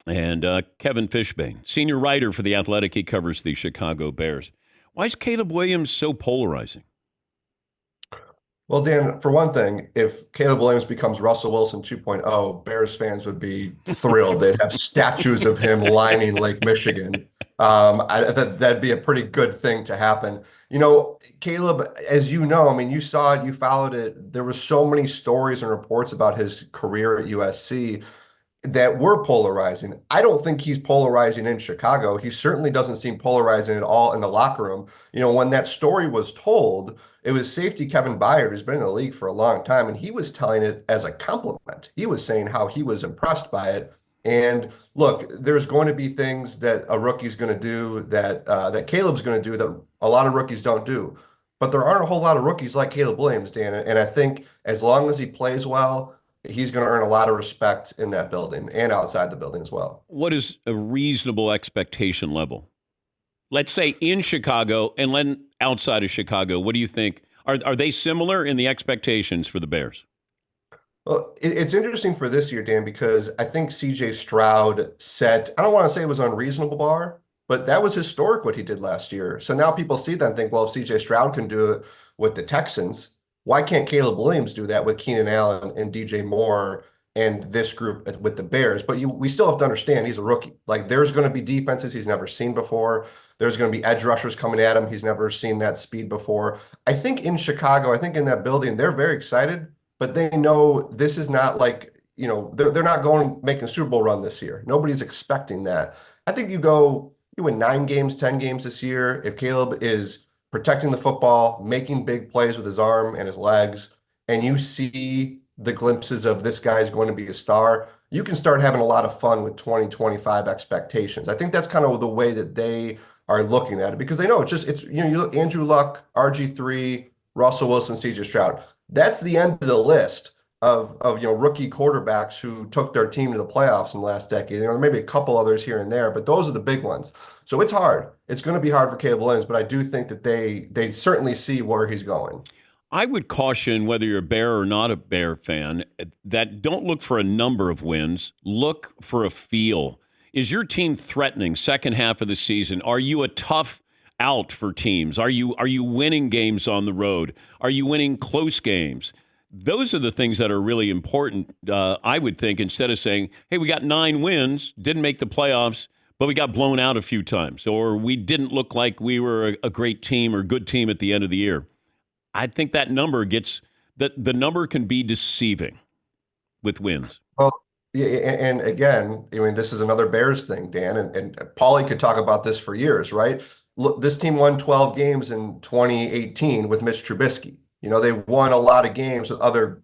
And Kevin Fishbain, senior writer for The Athletic. He covers the Chicago Bears. Why is Caleb Williams so polarizing? Well, Dan, for one thing, if Caleb Williams becomes Russell Wilson 2.0, Bears fans would be thrilled. They'd have statues of him lining Lake Michigan. That'd be a pretty good thing to happen. Caleb, as you know, I mean, you saw it, you followed it. There were so many stories and reports about his career at USC that were polarizing. I don't think he's polarizing in Chicago. He certainly doesn't seem polarizing at all in the locker room. When that story was told, it was safety Kevin Byard, who's been in the league for a long time, and he was telling it as a compliment. He was saying how he was impressed by it. And look, there's going to be things that a rookie's going to do that Caleb's going to do that a lot of rookies don't do. But there aren't a whole lot of rookies like Caleb Williams, Dan. And I think as long as he plays well, he's going to earn a lot of respect in that building and outside the building as well. What is a reasonable expectation level? Let's say in Chicago and then outside of Chicago. What do you think? Are they similar in the expectations for the Bears? Well, it's interesting for this year, Dan, because I think CJ Stroud set, I don't want to say it was an unreasonable bar, but that was historic what he did last year. So now people see that and think, well, if CJ Stroud can do it with the Texans, why can't Caleb Williams do that with Keenan Allen and DJ Moore and this group with the Bears? But we still have to understand he's a rookie. Like there's going to be defenses he's never seen before. There's going to be edge rushers coming at him. He's never seen that speed before. I think in Chicago, I think in that building, they're very excited, but they know this is not like, they're not going making a Super Bowl run this year. Nobody's expecting that. I think you win 9 games, 10 games this year. If Caleb is protecting the football, making big plays with his arm and his legs, and you see the glimpses of this guy's going to be a star, you can start having a lot of fun with 2025 expectations. I think that's kind of the way that they are looking at it because they know you look Andrew Luck, RG3, Russell Wilson, CJ Stroud. That's the end of the list of rookie quarterbacks who took their team to the playoffs in the last decade. Maybe a couple others here and there, but those are the big ones. So it's hard. It's going to be hard for Caleb Williams, but I do think that they certainly see where he's going. I would caution whether you're a Bear or not a Bear fan that don't look for a number of wins. Look for a feel. Is your team threatening second half of the season? Are you a tough out for teams? Are you winning games on the road? Are you winning close games? Those are the things that are really important, I would think, instead of saying, hey, we got 9 wins, didn't make the playoffs, but we got blown out a few times, or we didn't look like we were a great team or good team at the end of the year. I think that number the number can be deceiving with wins. Well, yeah, and again, I mean, this is another Bears thing, Dan, and Paulie could talk about this for years, right? Look, this team won 12 games in 2018 with Mitch Trubisky. They won a lot of games with other,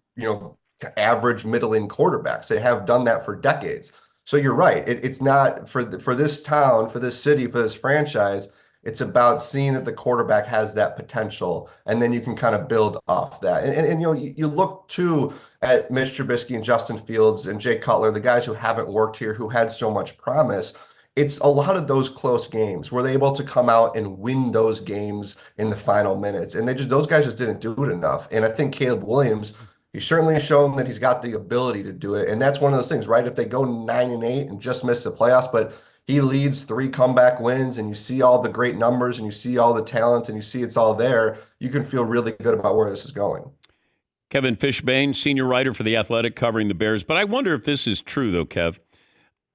average middling quarterbacks. They have done that for decades. So you're right. It's not for this town, for this city, for this franchise. It's about seeing that the quarterback has that potential, and then you can kind of build off that. And you look too at Mitch Trubisky and Justin Fields and Jay Cutler, the guys who haven't worked here, who had so much promise. It's a lot of those close games. Were they able to come out and win those games in the final minutes? And those guys just didn't do it enough. And I think Caleb Williams, he's certainly shown that he's got the ability to do it. And that's one of those things, right? If they go 9-8 and just miss the playoffs, but he leads 3 comeback wins, and you see all the great numbers, and you see all the talent, and you see it's all there, you can feel really good about where this is going. Kevin Fishbain, senior writer for The Athletic, covering the Bears. But I wonder if this is true, though, Kev.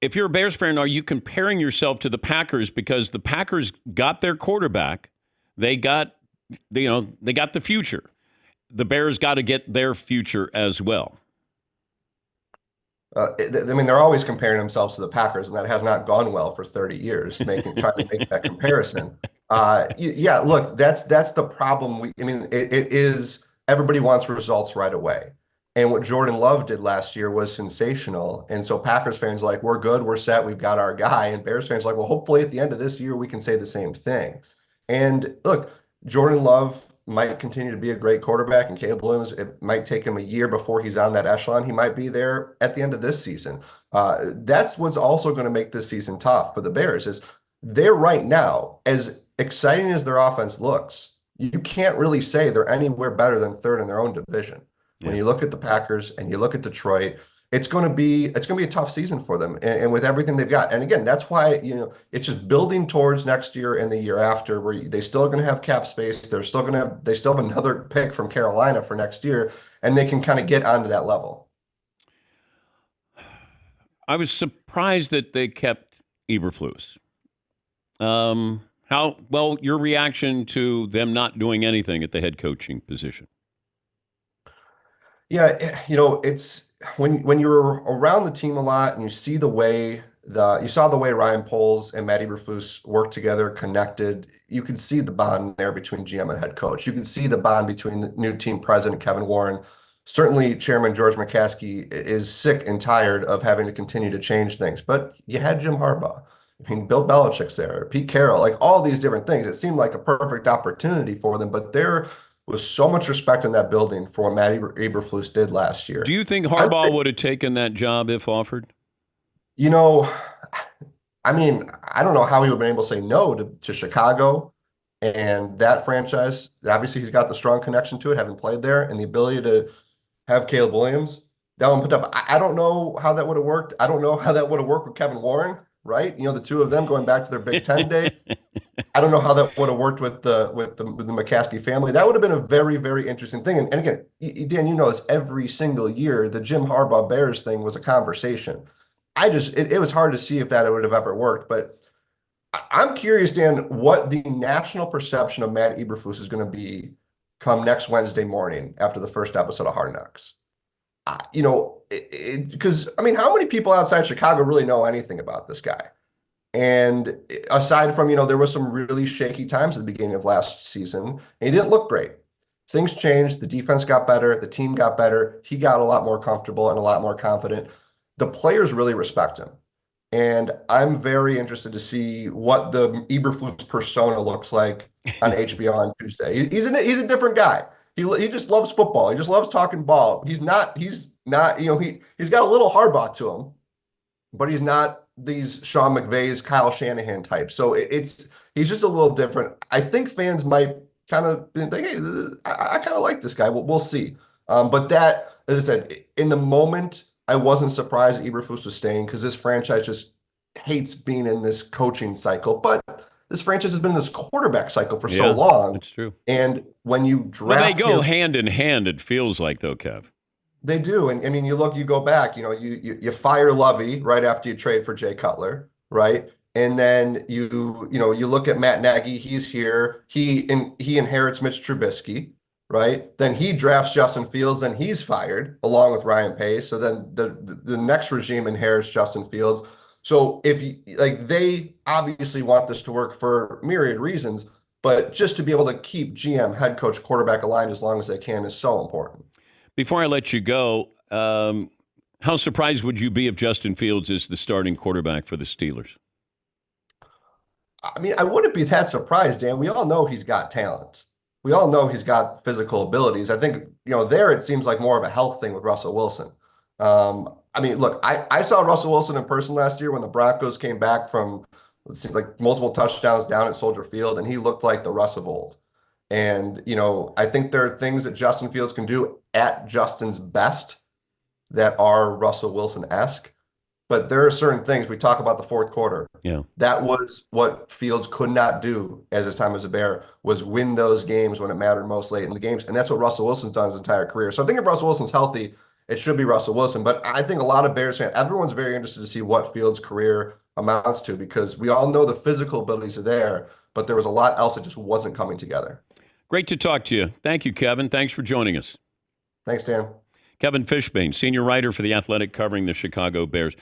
If you're a Bears fan, are you comparing yourself to the Packers because the Packers got their quarterback? They got the future. The Bears got to get their future as well. They're always comparing themselves to the Packers, and that has not gone well for 30 years, trying to make that comparison. Yeah, look, that's the problem. It is everybody wants results right away. And what Jordan Love did last year was sensational. And so Packers fans are like, we're good, we're set, we've got our guy. And Bears fans are like, well, hopefully at the end of this year, we can say the same thing. And look, Jordan Love might continue to be a great quarterback, and Caleb Williams, it might take him a year before he's on that echelon. He might be there at the end of this season. That's what's also going to make this season tough for the Bears is they're right now, as exciting as their offense looks, you can't really say they're anywhere better than third in their own division. When you look at the Packers and you look at Detroit, it's going to be a tough season for them, and with everything they've got. And again, that's why it's just building towards next year and the year after, where they still are going to have cap space. They still have another pick from Carolina for next year, and they can kind of get onto that level. I was surprised that they kept Eberflus. How well your reaction to them not doing anything at the head coaching position? Yeah, it's when you're around the team a lot and you see you saw the way Ryan Poles and Matt Eberflus worked together, connected. You could see the bond there between GM and head coach. You could see the bond between the new team president Kevin Warren. Certainly, Chairman George McCaskey is sick and tired of having to continue to change things. But you had Jim Harbaugh. I mean, Bill Belichick's there, Pete Carroll, like all these different things. It seemed like a perfect opportunity for them, but there was so much respect in that building for what Matt Eberflus did last Do year. you think I, Harbaugh would have taken that job if offered? you know, I mean, I don't know how he would have been able to say no to Chicago and that franchise. Obviously, he's got the strong connection to it, having played there, and the ability to have Caleb Williams. That one put up. I don't know how that would have worked. I don't know how that would have worked with Kevin Warren, right? The two of them going back to their Big Ten days. I don't know how that would have worked with the McCaskey family. That would have been a very, very interesting thing. And again, Dan, you know this, every single year, the Jim Harbaugh Bears thing was a conversation. It was hard to see if that would have ever worked. But I'm curious, Dan, what the national perception of Matt Eberflus is going to be come next Wednesday morning after the first episode of Hard Knocks. Because I mean, how many people outside Chicago really know anything about this guy? And aside from, there was some really shaky times at the beginning of last season, and he didn't look great. Things changed. The defense got better. The team got better. He got a lot more comfortable and a lot more confident. The players really respect him. And I'm very interested to see what the Eberflus persona looks like on HBO on Tuesday. He's a different guy. He just loves football. He just loves talking ball. He's not, he's got a little Harbaugh to him, but he's not these Sean McVay's, Kyle Shanahan type. So he's just a little different. I think fans might kind of think, hey, I kind of like this guy. We'll see. But that, as I said, in the moment, I wasn't surprised Eberflus was staying because this franchise just hates being in this coaching cycle. But this franchise has been in this quarterback cycle for so long. That's true. And when you draft, they go hand in hand. It feels like though, Kev. They do. And I mean, you go back, you fire Lovey right after you trade for Jay Cutler, right? And then you look at Matt Nagy, he's here. He inherits Mitch Trubisky, right? Then he drafts Justin Fields and he's fired along with Ryan Pace. So then the next regime inherits Justin Fields. So they obviously want this to work for myriad reasons, but just to be able to keep GM, head coach, quarterback aligned as long as they can is so important. Before I let you go, how surprised would you be if Justin Fields is the starting quarterback for the Steelers? I mean, I wouldn't be that surprised, Dan. We all know he's got talent. We all know he's got physical abilities. I think, there it seems like more of a health thing with Russell Wilson. I mean, look, I saw Russell Wilson in person last year when the Broncos came back from, it seems like multiple touchdowns down at Soldier Field, and he looked like the Russ of old. And, I think there are things that Justin Fields can do at Justin's best that are Russell Wilson-esque. But there are certain things. We talk about the fourth quarter. Yeah. That was what Fields could not do as his time as a Bear, was win those games when it mattered most late in the games. And that's what Russell Wilson's done his entire career. So I think if Russell Wilson's healthy, it should be Russell Wilson. But I think a lot of Bears fans, everyone's very interested to see what Fields' career amounts to, because we all know the physical abilities are there, but there was a lot else that just wasn't coming together. Great to talk to you. Thank you, Kevin. Thanks for joining us. Thanks, Dan. Kevin Fishbain, senior writer for The Athletic, covering the Chicago Bears.